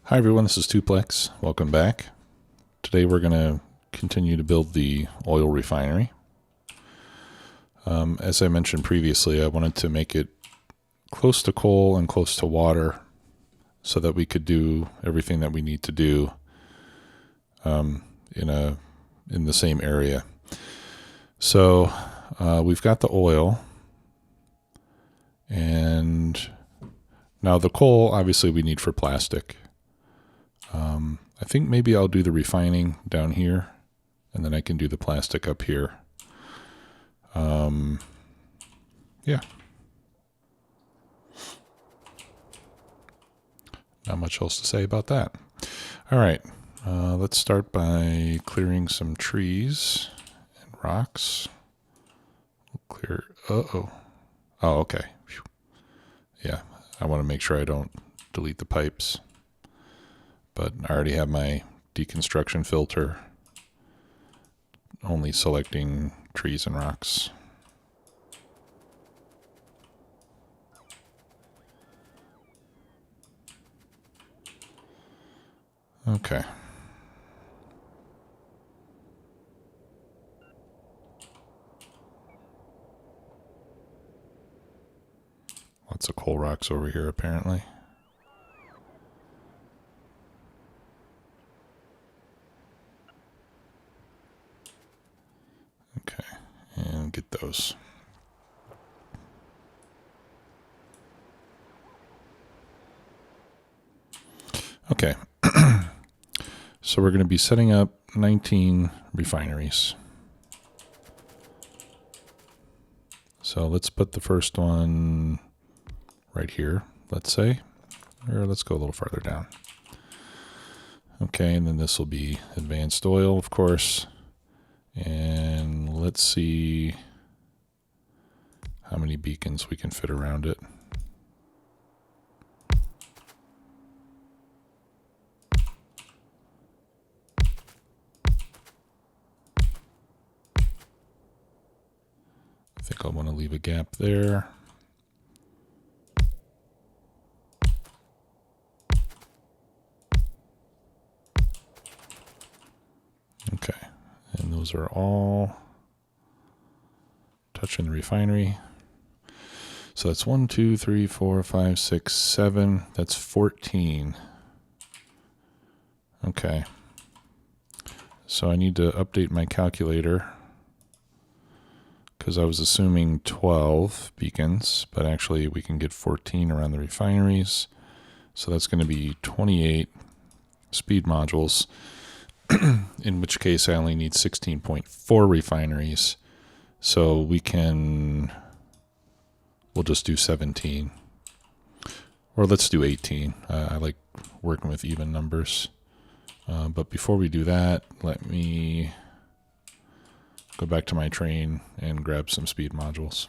Hi everyone, this is Tuplex. Welcome back. Today we're going to continue to build the oil refinery. As I mentioned previously, I wanted to make it close to coal and close to water so that we could do everything that we need to do in the same area. So we've got the oil, and now the coal obviously we need for plastic. I think maybe I'll do the refining down here, and then I can do the plastic up here. Yeah. Not much else to say about that. All right. Let's start by clearing some trees and rocks. We'll clear. Oh, okay. Whew. Yeah. I want to make sure I don't delete the pipes. But I already have my deconstruction filter, only selecting trees and rocks. Okay. Lots of coal rocks over here, apparently. Okay, and get those. Okay, so we're going to be setting up 19 refineries. So let's put the first one right here, let's say, or let's go a little farther down. Okay, and then this will be advanced oil, of course. And let's see how many beacons we can fit around it. I think I'll want to leave a gap there. Okay, and those are all touching the refinery. So that's 1, 2, 3, 4, 5, 6, 7. That's 14. Okay. So I need to update my calculator because I was assuming 12 beacons, but actually we can get 14 around the refineries. So that's going to be 28 speed modules, in which case I only need 16.4 refineries. So we'll just do 17. Or let's do 18. I like working with even numbers. But before we do that, let me go back to my train and grab some speed modules.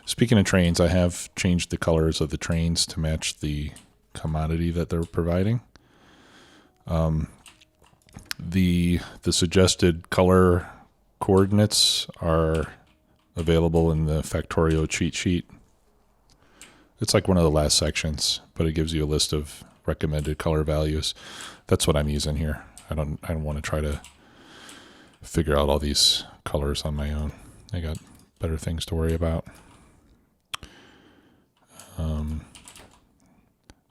Speaking of trains, I have changed the colors of the trains to match the commodity that they're providing. The suggested color coordinates are available in the Factorio cheat sheet. It's like one of the last sections, but it gives you a list of recommended color values. That's what I'm using here. I don't want to try to figure out all these colors on my own. I got better things to worry about.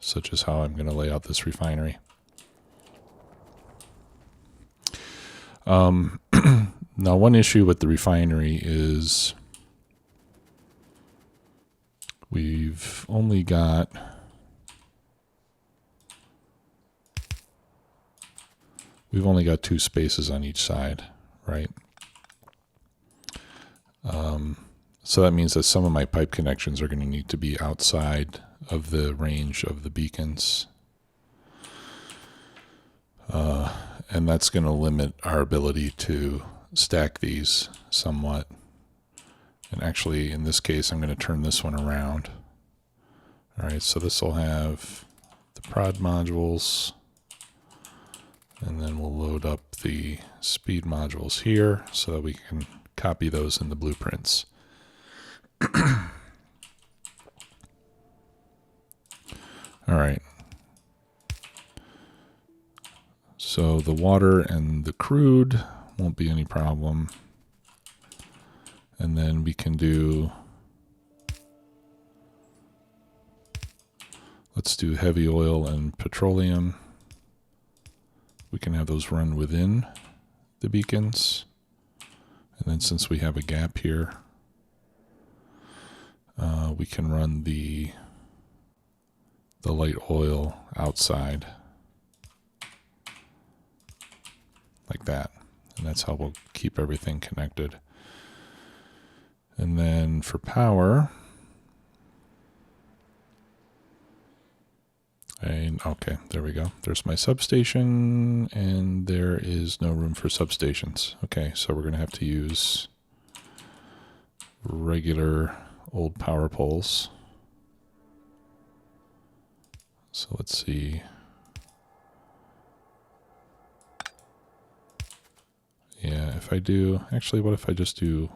Such as how I'm going to lay out this refinery. Now, one issue with the refinery is we've only got two spaces on each side, right? So that means that some of my pipe connections are going to need to be outside of the range of the beacons. And that's going to limit our ability to stack these somewhat. And actually, in this case, I'm going to turn this one around. All right, so this will have the prod modules. And then we'll load up the speed modules here so that we can copy those in the blueprints. All right. So the water and the crude won't be any problem. And then we can do, let's do heavy oil and petroleum. We can have those run within the beacons. And then since we have a gap here, we can run the light oil outside like that. And that's how we'll keep everything connected. And then for power, okay, there we go. There's my substation, and there is no room for substations. Okay, so we're going to have to use regular old power poles. So let's see. Yeah, if I do, actually, what if I just do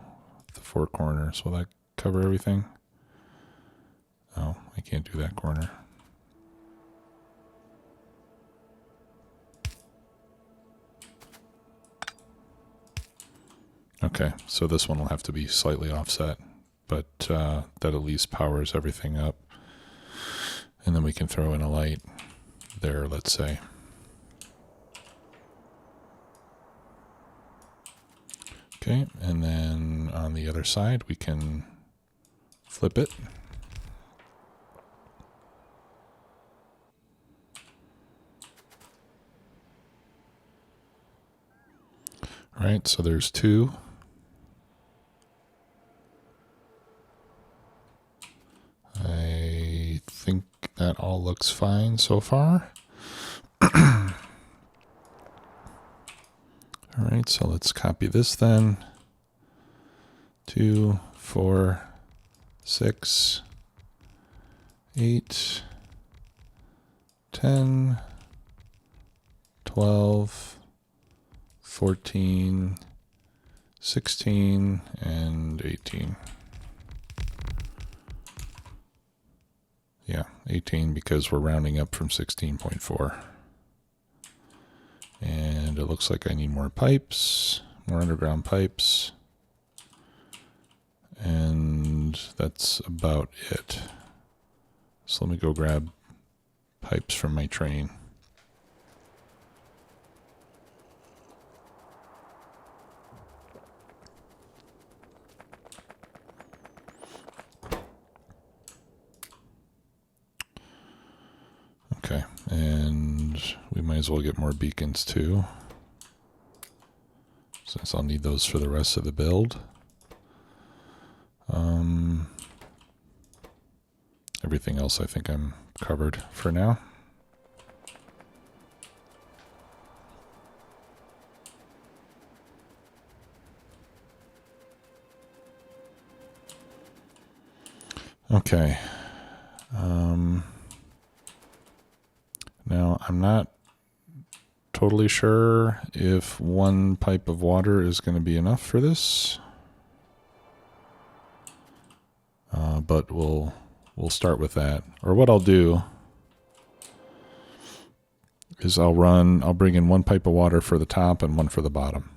the 4 corners? Will that cover everything? Oh, I can't do that corner. Okay, so this one will have to be slightly offset, but that at least powers everything up. And then we can throw in a light there, let's say. Okay, and then on the other side, we can flip it. All right, so there's 2. I think that all looks fine so far. All right, so let's copy this then. 2, 4, 6, 8, 10, 12, 14, 16, and 18. Yeah, 18 because we're rounding up from 16.4. And it looks like I need more pipes, more underground pipes. And that's about it. So let me go grab pipes from my train. Okay, and we might as well get more beacons too, since I'll need those for the rest of the build. Everything else I think I'm covered for now. Okay. Now, I'm not totally sure if 1 pipe of water is going to be enough for this. But we'll start with that. Or what I'll do is I'll bring in 1 pipe of water for the top and 1 for the bottom.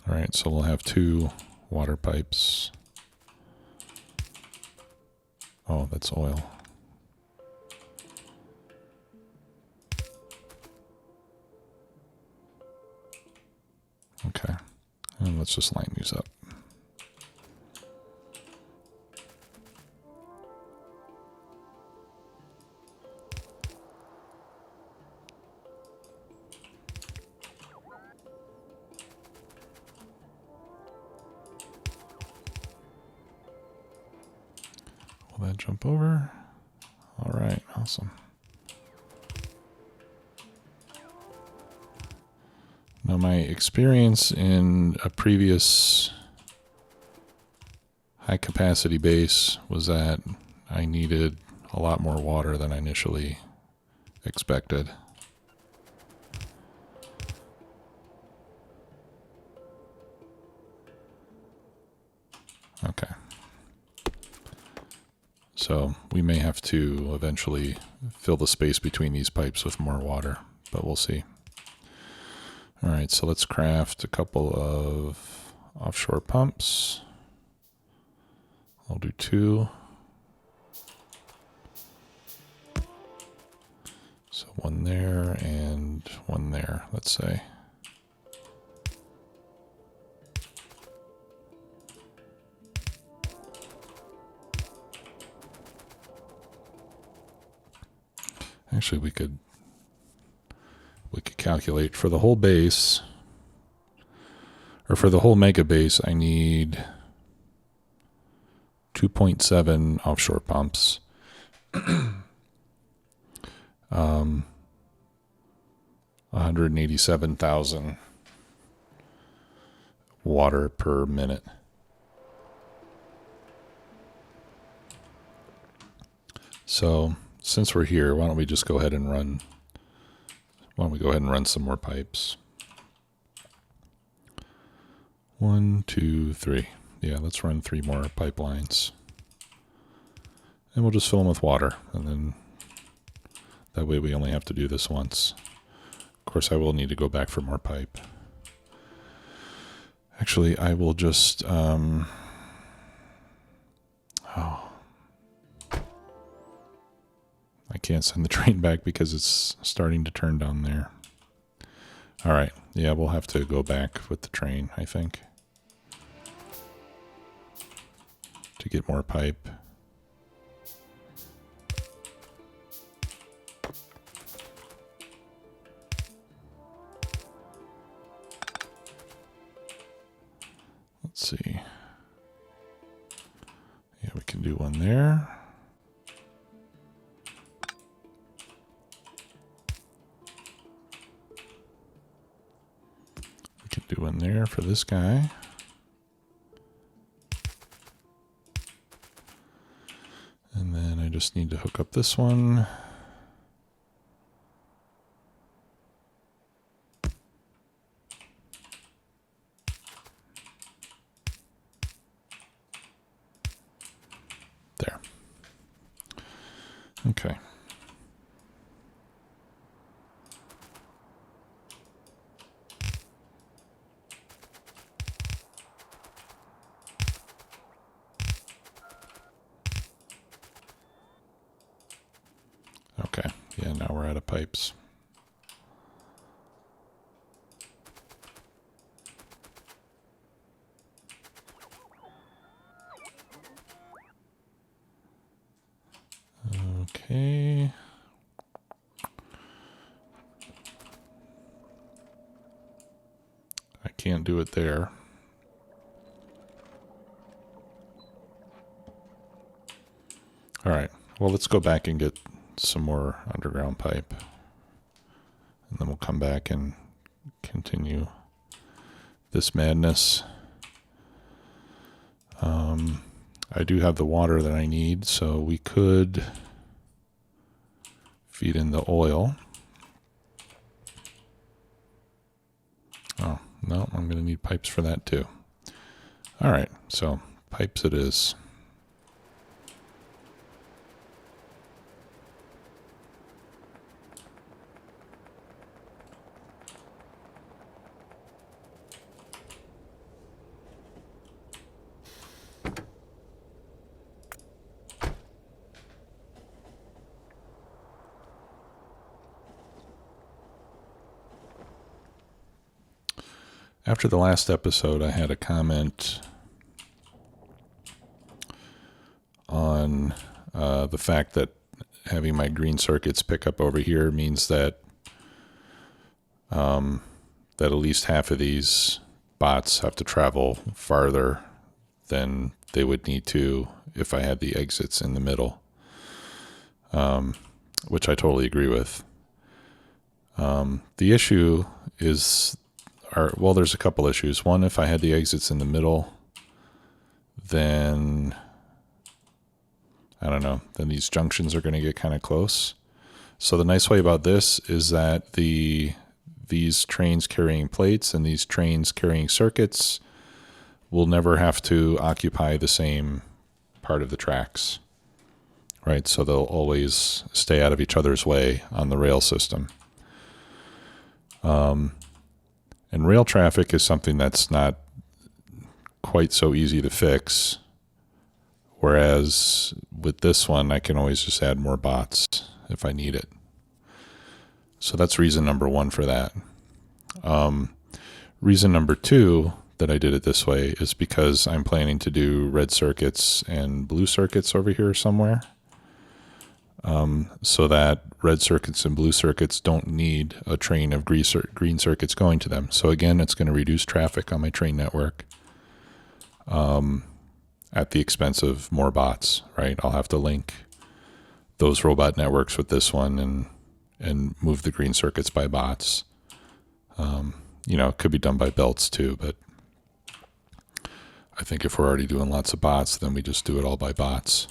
All right, so we'll have 2 water pipes. Oh, that's oil. Okay, and let's just line these up. Will that jump over? All right, awesome. Now, my experience in a previous high-capacity base was that I needed a lot more water than I initially expected. Okay. So we may have to eventually fill the space between these pipes with more water, but we'll see. All right, so let's craft a couple of offshore pumps. I'll do 2. So 1 there and 1 there, let's say. Actually, we could calculate for the whole base, or for the whole mega base, I need 2.7 offshore pumps. 187,000 water per minute. So since we're here, why don't we just go ahead and run? Why don't we go ahead and run some more pipes? 1, 2, 3. Yeah, let's run 3 more pipelines. And we'll just fill them with water. And then that way we only have to do this once. Of course, I will need to go back for more pipe. Actually, I will just... I can't send the train back because it's starting to turn down there. All right. Yeah, we'll have to go back with the train, I think, to get more pipe. Let's see. Yeah, we can do 1 there. Do 1 there for this guy. And then I just need to hook up this one. There. Okay. Okay, yeah, now we're out of pipes. Okay. I can't do it there. All right, well, let's go back and get some more underground pipe, and then we'll come back and continue this madness. I do have the water that I need, so we could feed in the oil. Oh, no, I'm going to need pipes for that too. All right, so pipes it is. After the last episode, I had a comment on the fact that having my green circuits pick up over here means that that at least half of these bots have to travel farther than they would need to if I had the exits in the middle, which I totally agree with. The issue is... well, there's a couple issues. One, if I had the exits in the middle, then, I don't know, then these junctions are going to get kind of close. So the nice way about this is that these trains carrying plates and these trains carrying circuits will never have to occupy the same part of the tracks. right? So they'll always stay out of each other's way on the rail system. And rail traffic is something that's not quite so easy to fix. Whereas with this one, I can always just add more bots if I need it. So that's reason number one for that. Reason number two that I did it this way is because I'm planning to do red circuits and blue circuits over here somewhere. So that red circuits and blue circuits don't need a train of green circuits going to them. So again, it's going to reduce traffic on my train network at the expense of more bots, right? I'll have to link those robot networks with this one and move the green circuits by bots. It could be done by belts too, but I think if we're already doing lots of bots, then we just do it all by bots.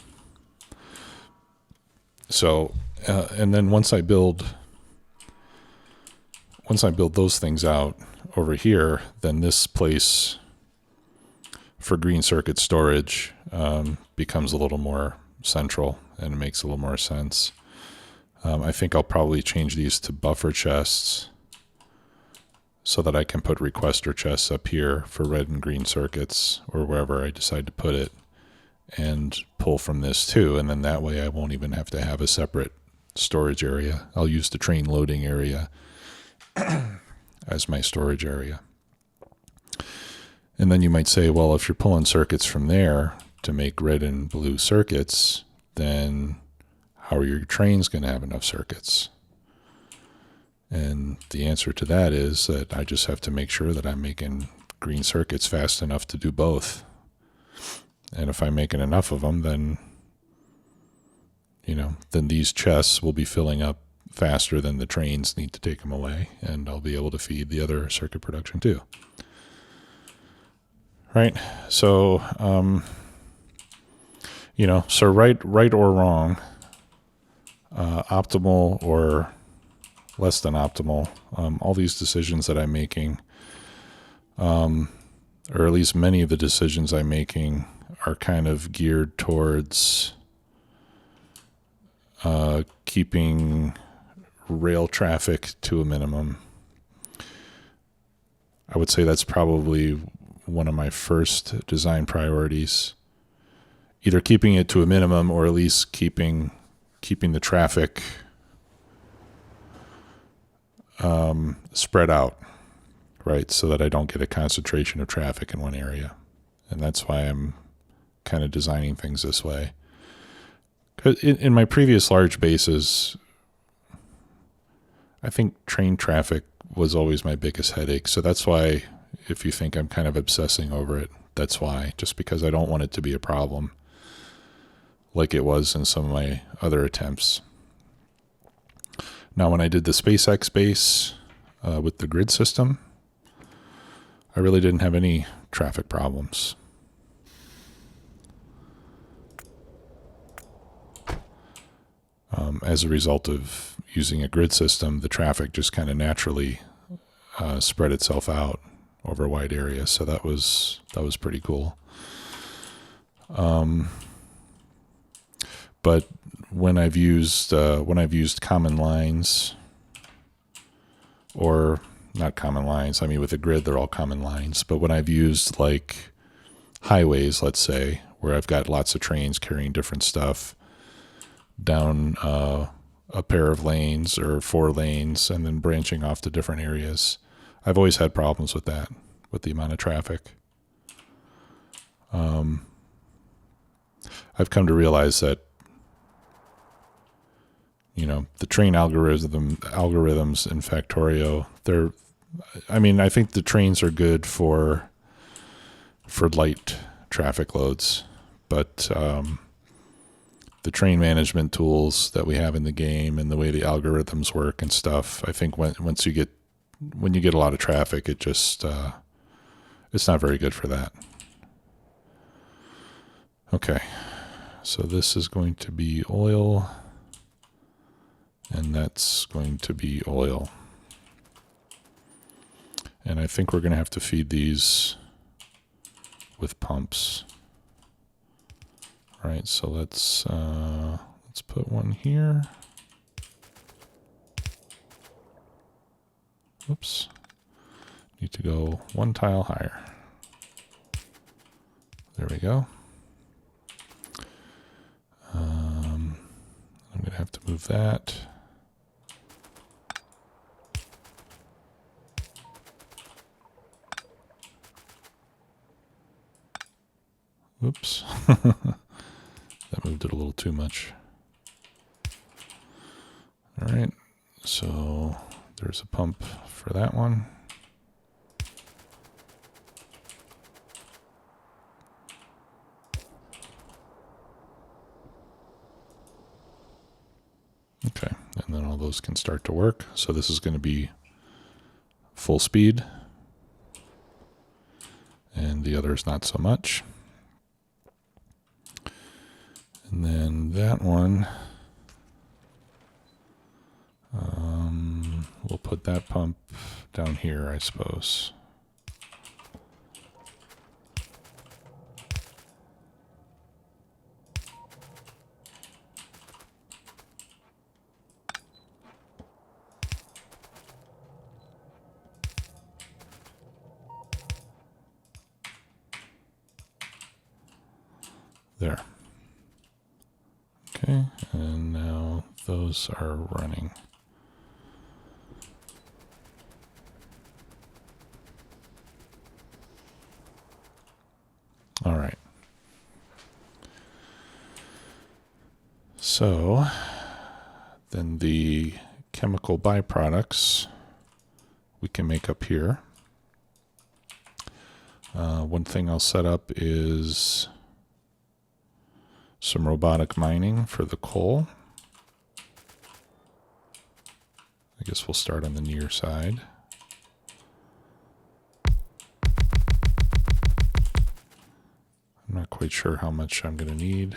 So, and then once I build those things out over here, then this place for green circuit storage becomes a little more central, and it makes a little more sense. I think I'll probably change these to buffer chests so that I can put requester chests up here for red and green circuits, or wherever I decide to put it, and pull from this too. And then that way I won't even have to have a separate storage area. I'll use the train loading area as my storage area. And then you might say, well, if you're pulling circuits from there to make red and blue circuits, then how are your trains going to have enough circuits? And the answer to that is that I just have to make sure that I'm making green circuits fast enough to do both. And if I'm making enough of them, then these chests will be filling up faster than the trains need to take them away, and I'll be able to feed the other circuit production too. Right? So, so right or wrong, optimal or less than optimal, all these decisions that I'm making, or at least many of the decisions I'm making, are kind of geared towards keeping rail traffic to a minimum. I would say that's probably one of my first design priorities. Either keeping it to a minimum, or at least keeping the traffic spread out, right? So that I don't get a concentration of traffic in one area. And that's why I'm kind of designing things this way. 'Cause in my previous large bases, I think train traffic was always my biggest headache. So that's why, if you think I'm kind of obsessing over it, that's why. Just because I don't want it to be a problem like it was in some of my other attempts. Now, when I did the SpaceX base with the grid system, I really didn't have any traffic problems. As a result of using a grid system, the traffic just kind of naturally spread itself out over a wide area. So that was pretty cool. But when I've used common lines, or not common lines, I mean with a grid they're all common lines. But when I've used like highways, let's say, where I've got lots of trains carrying different stuff down a pair of lanes or 4 lanes and then branching off to different areas, I've always had problems with that, with the amount of traffic. I've come to realize that the train algorithms in Factorio, I think the trains are good for light traffic loads, but the train management tools that we have in the game and the way the algorithms work and stuff, I think when you get a lot of traffic, it just it's not very good for that. Okay, so this is going to be oil, and that's going to be oil. And I think we're going to have to feed these with pumps. Right, so let's Let's put one here. Oops. Need to go one tile higher. There we go. I'm going to have to move that. Oops. That moved it a little too much. All right, so there's a pump for that one. Okay, and then all those can start to work. So this is going to be full speed, and the other is not so much. And then that one, we'll put that pump down here, I suppose. There. Okay, and now those are running. All right. So then the chemical byproducts we can make up here. One thing I'll set up is some robotic mining for the coal. I guess we'll start on the near side. I'm not quite sure how much I'm going to need.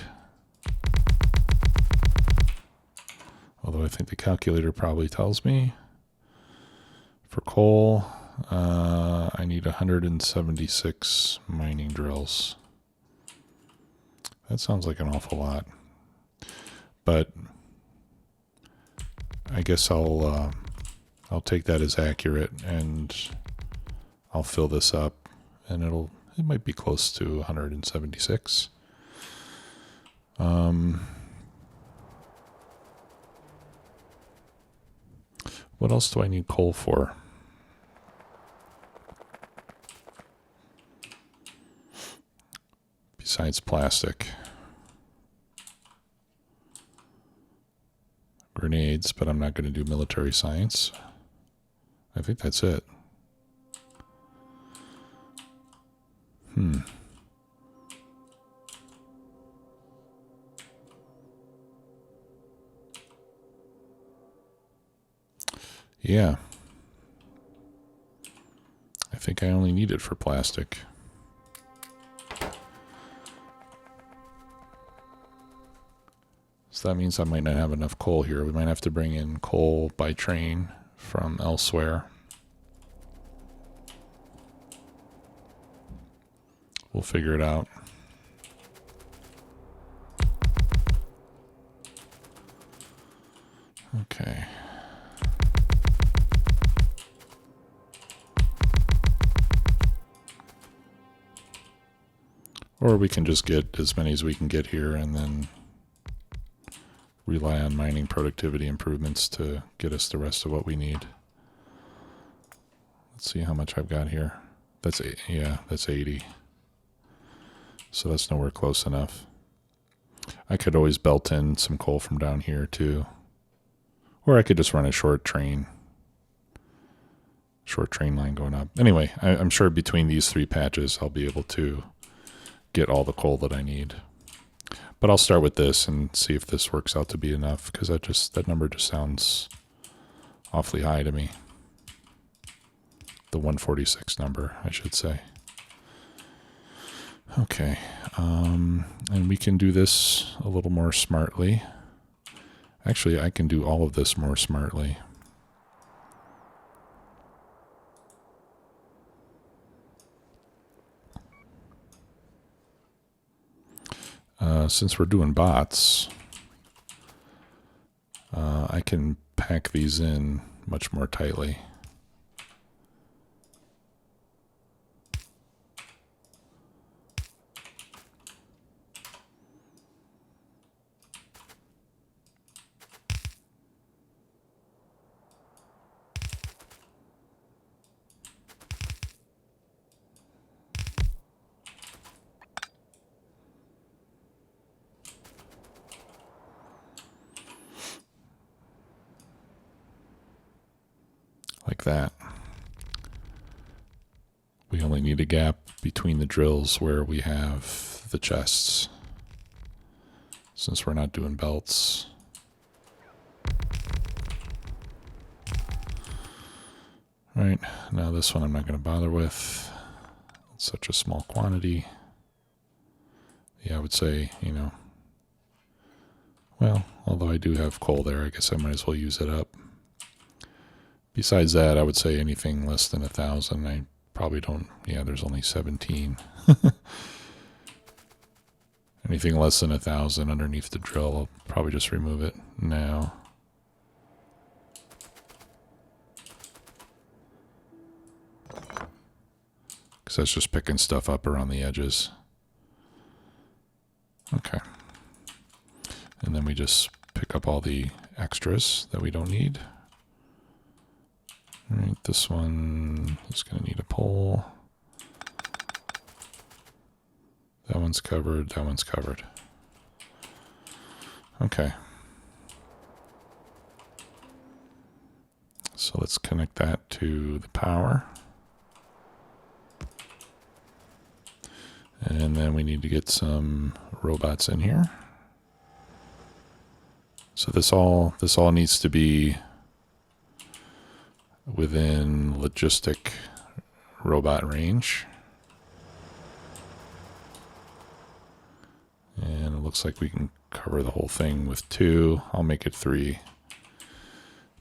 Although I think the calculator probably tells me. For coal, I need 176 mining drills. That sounds like an awful lot. But I guess I'll take that as accurate, and I'll fill this up, and it might be close to 176. What else do I need coal for? Besides plastic. Grenades, but I'm not going to do military science. I think that's it. Yeah. I think I only need it for plastic. So that means I might not have enough coal here. We might have to bring in coal by train from elsewhere. We'll figure it out. Okay. Or we can just get as many as we can get here and then rely on mining productivity improvements to get us the rest of what we need. Let's see how much I've got here. That's that's 80. So that's nowhere close enough. I could always belt in some coal from down here too. Or I could just run a short train line going up. Anyway, I'm sure between these three patches I'll be able to get all the coal that I need. But I'll start with this and see if this works out to be enough, because that number just sounds awfully high to me. The 146 number, I should say. Okay, and we can do this a little more smartly. Actually, I can do all of this more smartly. Since we're doing bots, I can pack these in much more tightly. Like that. We only need a gap between the drills where we have the chests, since we're not doing belts. Right, now this one I'm not going to bother with. It's such a small quantity. Yeah, I would say, you know, well, although I do have coal there, I guess I might as well use it up. Besides that, I would say anything less than 1,000, I probably don't, yeah, there's only 17. Anything less than 1,000 underneath the drill, I'll probably just remove it now. Because that's just picking stuff up around the edges. Okay. And then we just pick up all the extras that we don't need. All right, this one is going to need a pole. That one's covered, that one's covered. Okay. So let's connect that to the power. And then we need to get some robots in here. So this all needs to be within logistic robot range. And it looks like we can cover the whole thing with 2. I'll make it 3,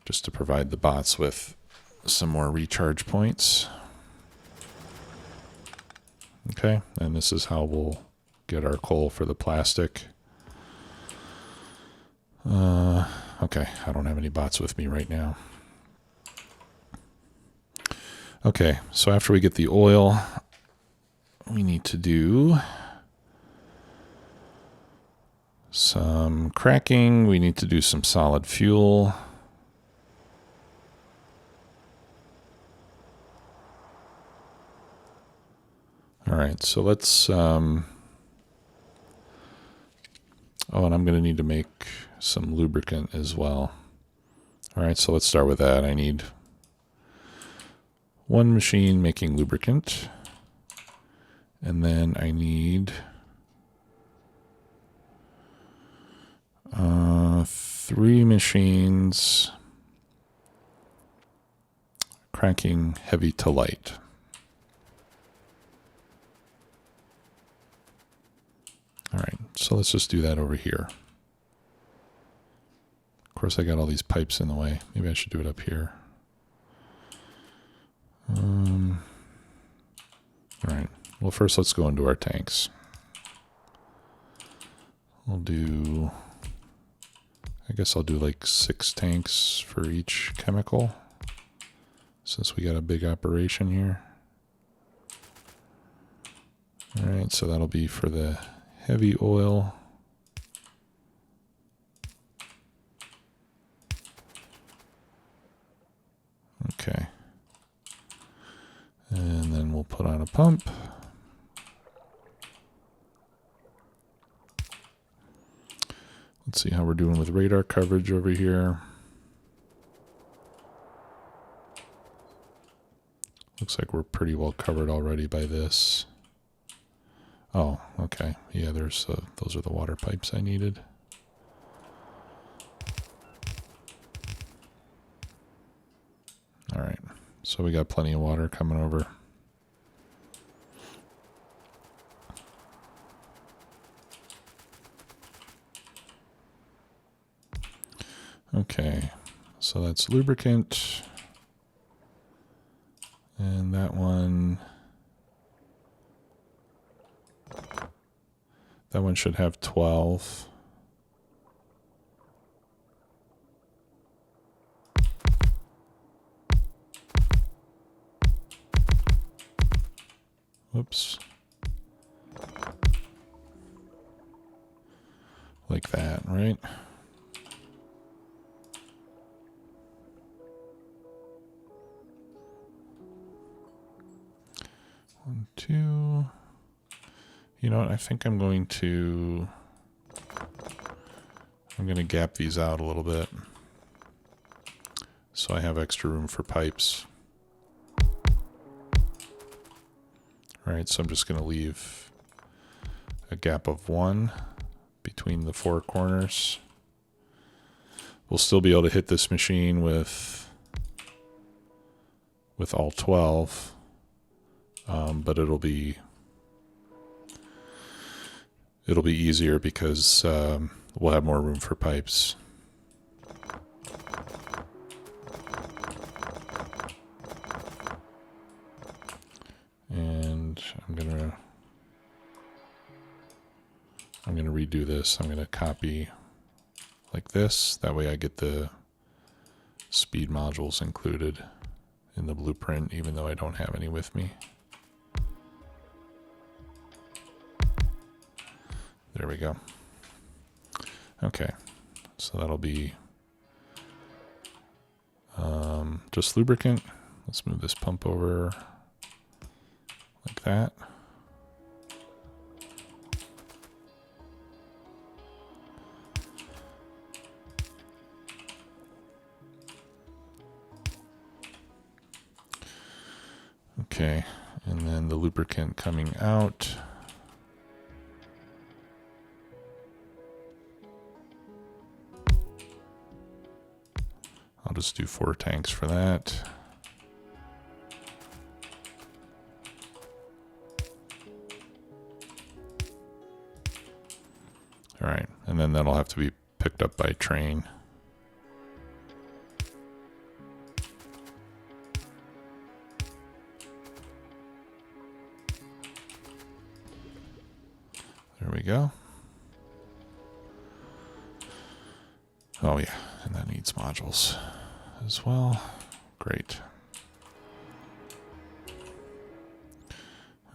just to provide the bots with some more recharge points. Okay, and this is how we'll get our coal for the plastic. Okay, I don't have any bots with me right now. Okay, so after we get the oil, we need to do some cracking. We need to do some solid fuel. All right, so let's, oh, and I'm going to need to make some lubricant as well. All right, so let's start with that. I need 1 machine making lubricant, and then I need 3 machines cracking heavy to light. All right, so let's just do that over here. Of course, I got all these pipes in the way. Maybe I should do it up here. All right, well, first let's go into our tanks. I'll do, I guess I'll do like 6 tanks for each chemical, since we got a big operation here. All right, so that'll be for the heavy oil. Okay. And then we'll put on a pump. Let's see how we're doing with radar coverage over here. Looks like we're pretty well covered already by this. Oh, okay. Yeah, there's those are the water pipes I needed. All right. So we got plenty of water coming over. Okay. So that's lubricant. And that one should have 12. Whoops. Like that, right? One, two. You know what? I think I'm going to gap these out a little bit so I have extra room for pipes. All right, so I'm just going to leave a gap of 1 between the 4 corners. We'll still be able to hit this machine with all 12, but it'll be easier because we'll have more room for pipes. And I'm gonna redo this. I'm gonna copy like this. That way I get the speed modules included in the blueprint, even though I don't have any with me. There we go. Okay, so that'll be just lubricant. Let's move this pump over like that. Okay, and then the lubricant coming out. I'll just do 4 tanks for that. All right, and then that'll have to be picked up by train. There we go. Oh yeah, and that needs modules as well. Great.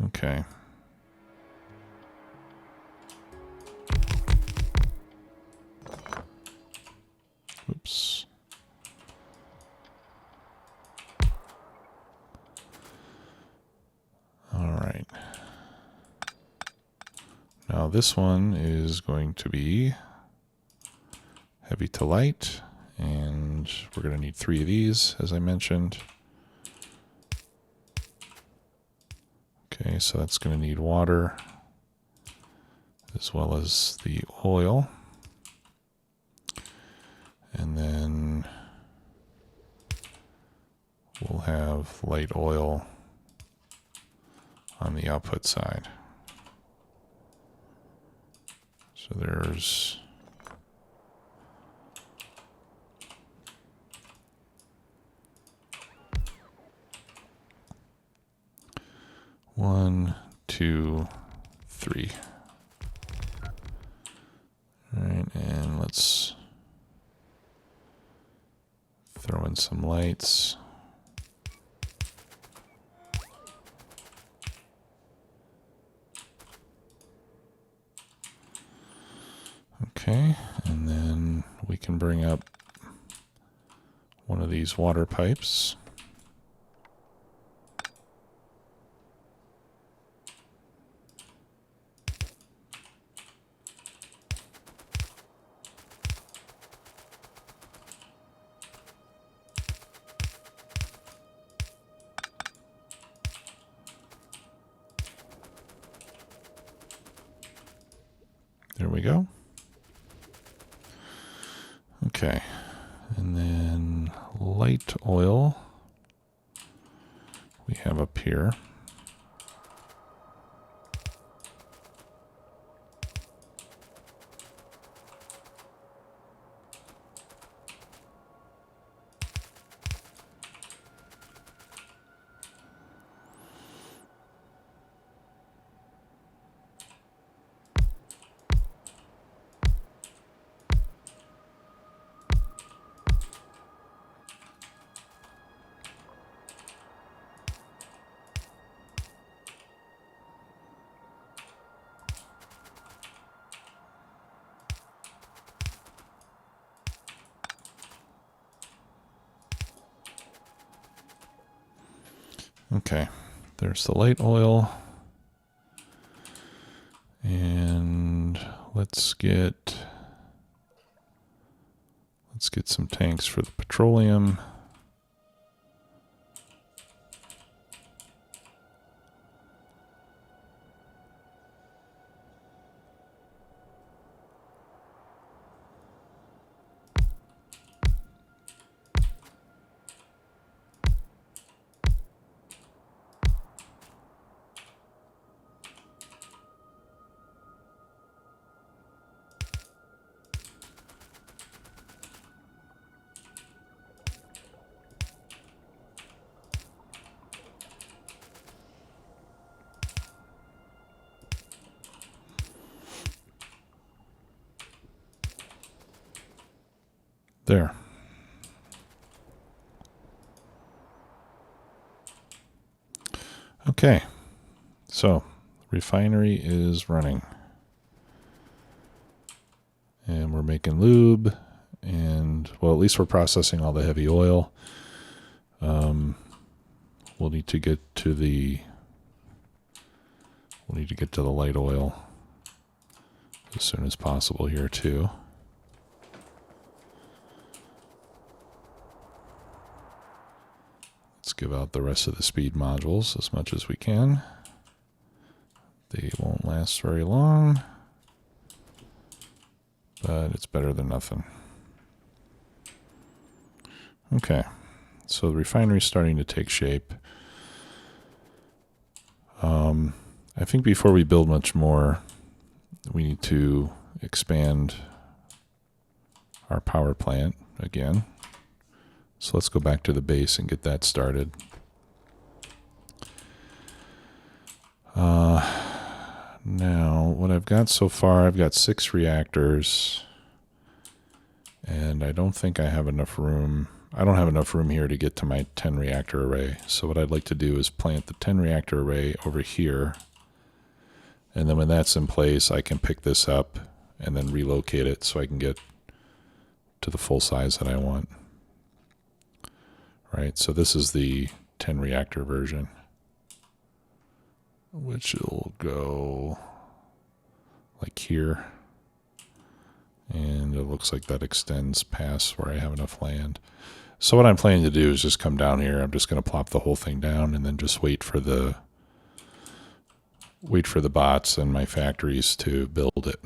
Okay. Oops. All right. Now this one is going to be heavy to light, and we're going to need 3 of these, as I mentioned. Okay, so that's going to need water as well as the oil. And then we'll have light oil on the output side. So there's 1, 2, 3. All right, and let's throw in some lights. Okay, and then we can bring up one of these water pipes. There we go. Okay, and then light oil we have up here. Okay, there's the light oil. And let's get some tanks for the petroleum. There. Okay, so refinery is running. And we're making lube, and well, at least we're processing all the heavy oil. We'll need to get to the light oil as soon as possible here too. Let's give out the rest of the speed modules as much as we can. They won't last very long, but it's better than nothing. Okay, so the refinery is starting to take shape. I think before we build much more, we need to expand our power plant again. So let's go back to the base and get that started. Now, what I've got so far, I've got 6 reactors, and I don't think I have enough room. I don't have enough room here to get to my 10 reactor array. So what I'd like to do is plant the 10 reactor array over here, and then when that's in place, I can pick this up and then relocate it so I can get to the full size that I want. Right, so this is the 10 reactor version, which will go like here, and it looks like that extends past where I have enough land. So what I'm planning to do is just come down here. I'm just going to plop the whole thing down and then just wait for the bots and my factories to build it.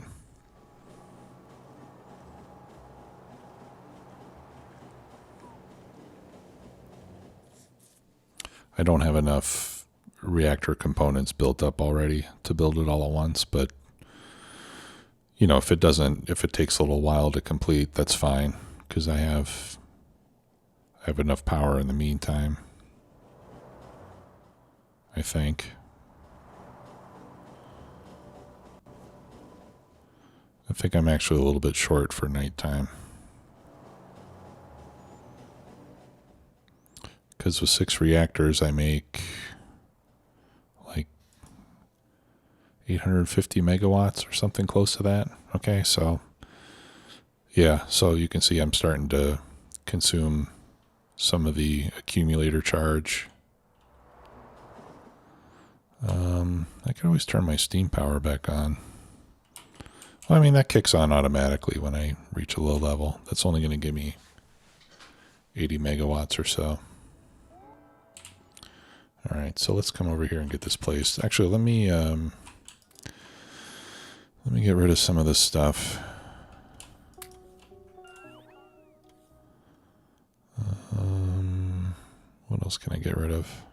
I don't have enough reactor components built up already to build it all at once, but you know, if it takes a little while to complete, that's fine, because I have enough power in the meantime, I think. I think I'm actually a little bit short for nighttime. Because with 6 reactors, I make like 850 megawatts or something close to that. Okay, so yeah, so you can see I'm starting to consume some of the accumulator charge. I can always turn my steam power back on. Well, I mean, that kicks on automatically when I reach a low level. That's only going to give me 80 megawatts or so. All right, so let's come over here and get this placed. Actually, let me get rid of some of this stuff. What else can I get rid of?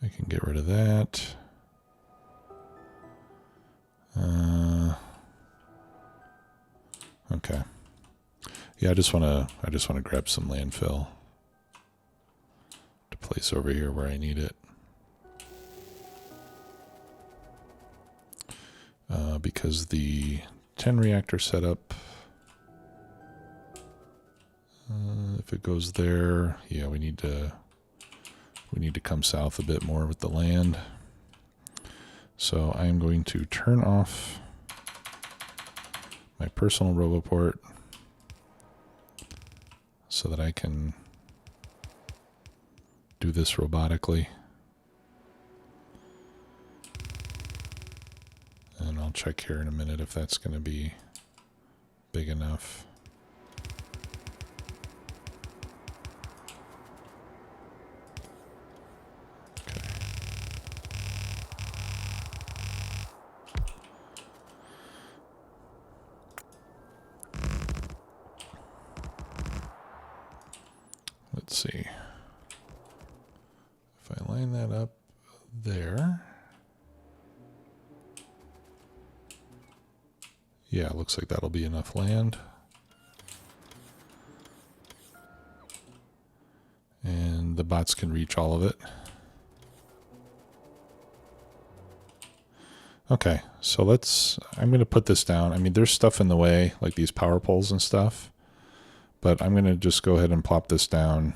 I can get rid of that. Okay. Yeah, I just want to grab some landfill to place over here where I need it. Because the 10 reactor setup, if it goes there, yeah, we need to come south a bit more with the land. So I'm going to turn off my personal roboport so that I can do this robotically. And I'll check here in a minute if that's going to be big enough. Okay. Let's see. If I line that up there. Yeah, it looks like that'll be enough land. And the bots can reach all of it. Okay, so I'm going to put this down. I mean, there's stuff in the way, like these power poles and stuff. But I'm going to just go ahead and plop this down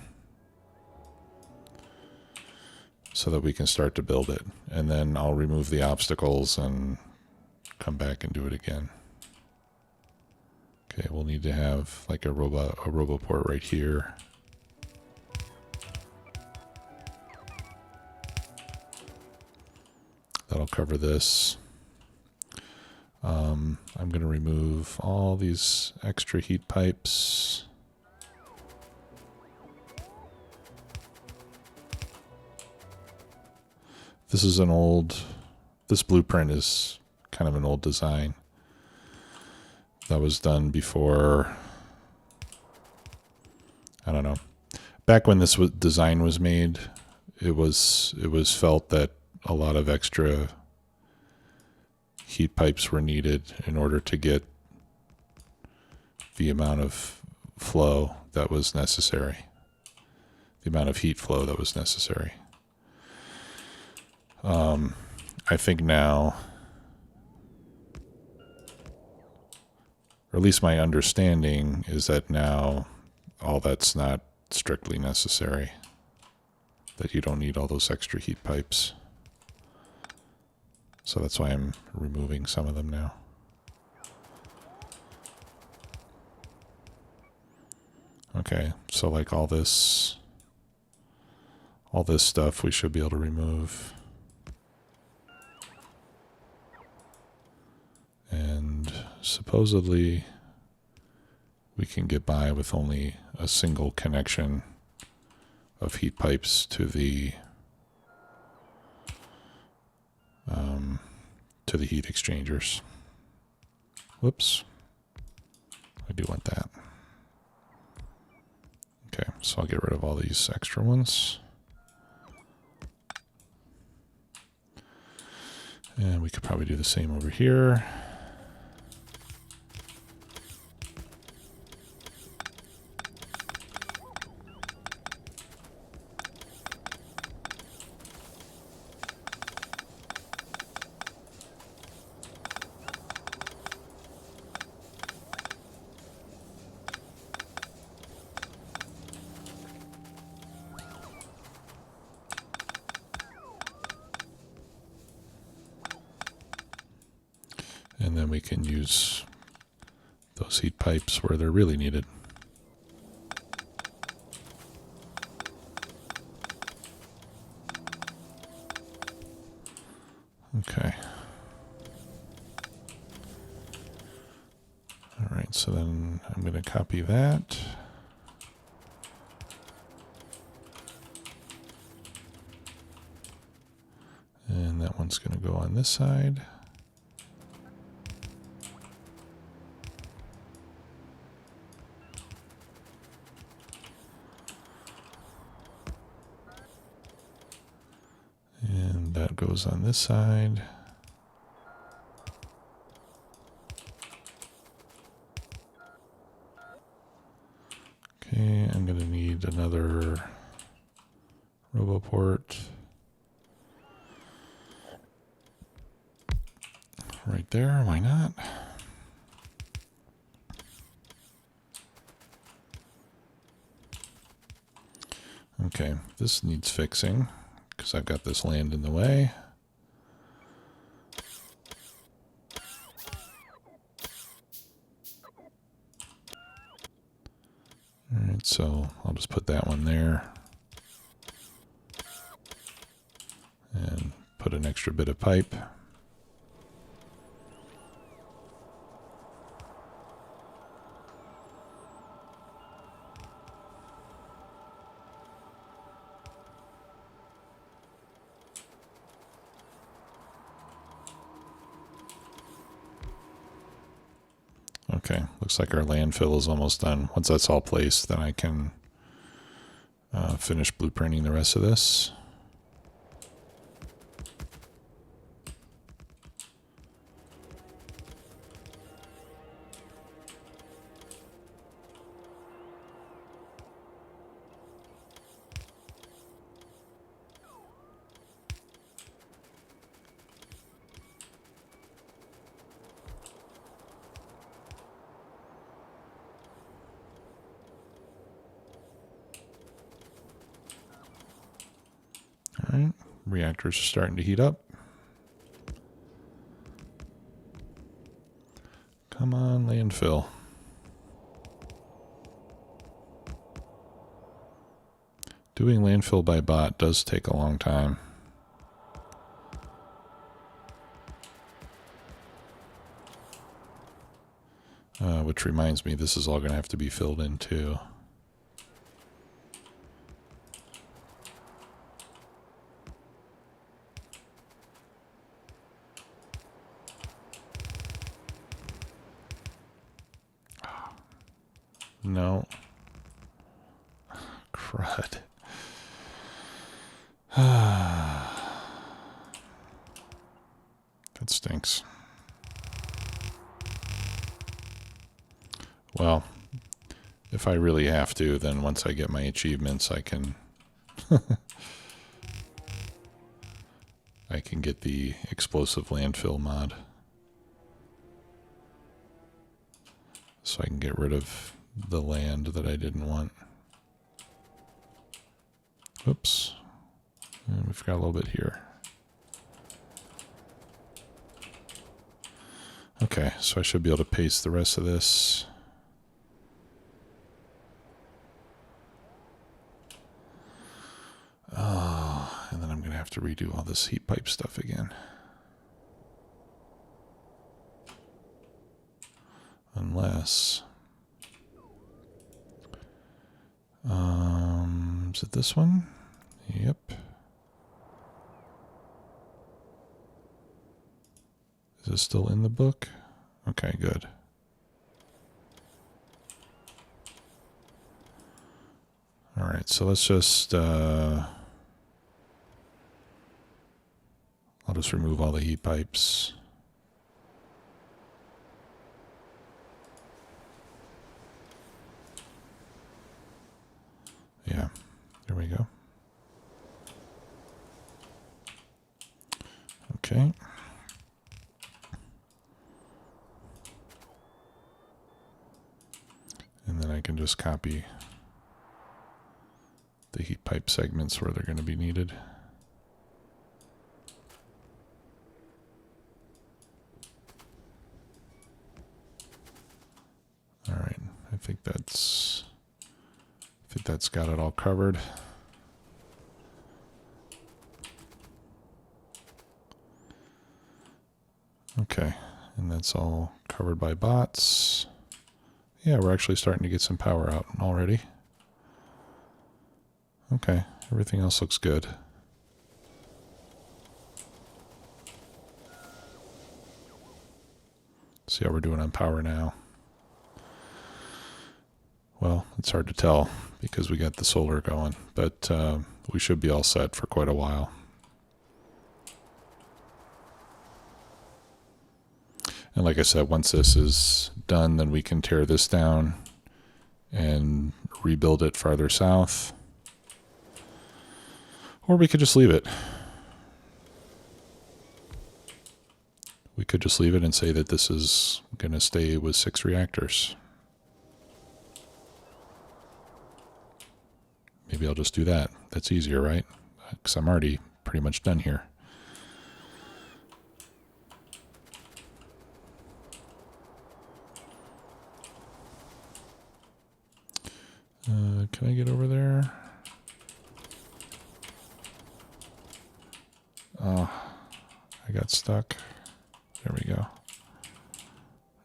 so that we can start to build it. And then I'll remove the obstacles and come back and do it again. Okay, we'll need to have like a roboport right here. That'll cover this. I'm going to remove all these extra heat pipes. This blueprint is kind of an old design. That was done before, I don't know. Back when this design was made, it was felt that a lot of extra heat pipes were needed in order to get the amount of flow that was necessary, the amount of heat flow that was necessary. I think now, or at least my understanding is that now all that's not strictly necessary, that you don't need all those extra heat pipes. So that's why I'm removing some of them now. Okay, so like all this stuff we should be able to remove. And supposedly we can get by with only a single connection of heat pipes to the heat exchangers. Whoops. I do want that. Okay, so I'll get rid of all these extra ones. And we could probably do the same over here. And then we can use those heat pipes where they're really needed. Okay. All right, so then I'm going to copy that. And that one's going to go on this side. And that goes on this side. Okay, I'm going to need another roboport right there. Why not? Okay, this needs fixing because I've got this land in the way. All right, so I'll just put that one there. bit of pipe. Okay, looks like our landfill is almost done. Once that's all placed, then I can finish blueprinting the rest of this. All right, reactors are starting to heat up. Come on, landfill. Doing landfill by bot does take a long time. Which reminds me, this is all going to have to be filled in too. No. Crud. That stinks. Well, if I really have to, then once I get my achievements, I can I can get the explosive landfill mod. So I can get rid of the land that I didn't want. Oops. And we forgot a little bit here. Okay, so I should be able to paste the rest of this. Oh, and then I'm going to have to redo all this heat pipe stuff again. Unless... is it this one? Yep. Is it still in the book? Okay, good. All right, so let's just... I'll just remove all the heat pipes. Yeah, there we go. Okay. And then I can just copy the heat pipe segments where they're going to be needed. All right, I think that's got it all covered. Okay, and that's all covered by bots. Yeah, we're actually starting to get some power out already. Okay, everything else looks good. See how we're doing on power now. Well, it's hard to tell because we got the solar going, but we should be all set for quite a while. And like I said, once this is done, then we can tear this down and rebuild it farther south. Or we could just leave it. We could just leave it and say that this is going to stay with 6 reactors. Maybe I'll just do that. That's easier, right? Because I'm already pretty much done here. Can I get over there? got stuck. There we go.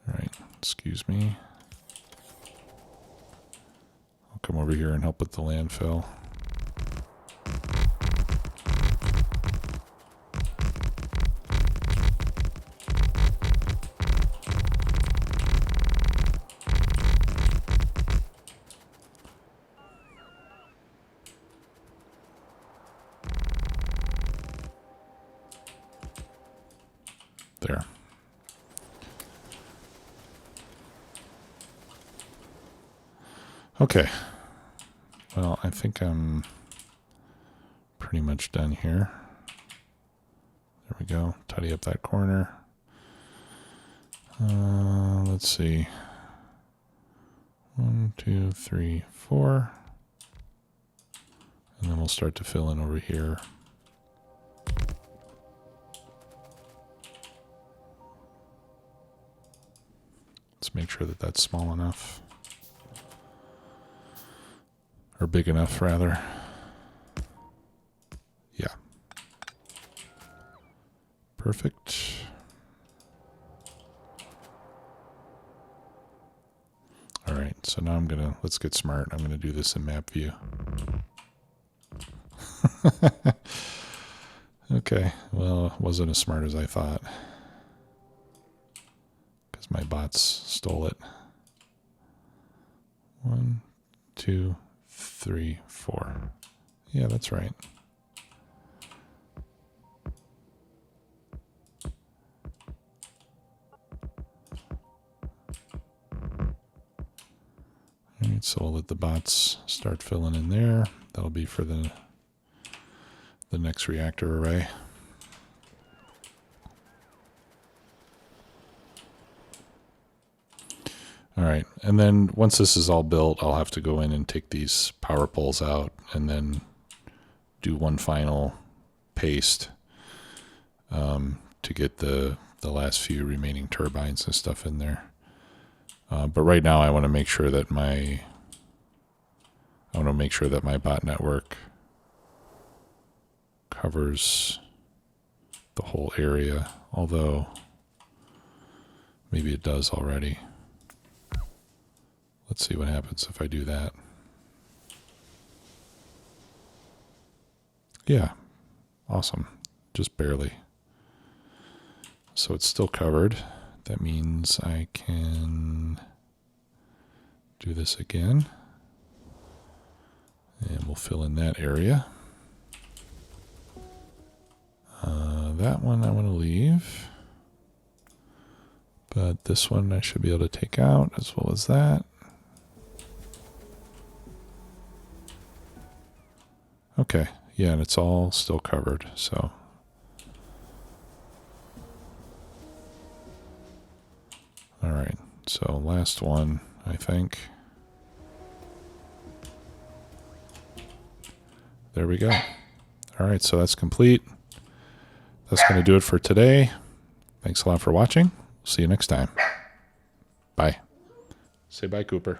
All right, excuse me. I'll come over here and help with the landfill. There. Okay. Well, I think I'm pretty much done here. There we go. Tidy up that corner. Let's see. 1, 2, 3, 4. And then we'll start to fill in over here. Let's make sure that that's small enough. Or big enough, rather. Yeah. Perfect. All right, so now let's get smart. I'm gonna do this in map view. Okay, well, it wasn't as smart as I thought. Because my bots stole it. 1, 2, 3, 4. Yeah, that's right. All right, so we'll let the bots start filling in there. That'll be for the next reactor array. All right, and then once this is all built, I'll have to go in and take these power poles out and then do one final paste to get the last few remaining turbines and stuff in there. But right now, I want to make sure that my bot network covers the whole area, although maybe it does already. Let's see what happens if I do that. Yeah, awesome. Just barely. So it's still covered. That means I can do this again. And we'll fill in that area. That one I want to leave. But this one I should be able to take out as well as that. Okay, yeah, and it's all still covered, so. All right, so last one, I think. There we go. All right, so that's complete. That's going to do it for today. Thanks a lot for watching. See you next time. Bye. Say bye, Cooper.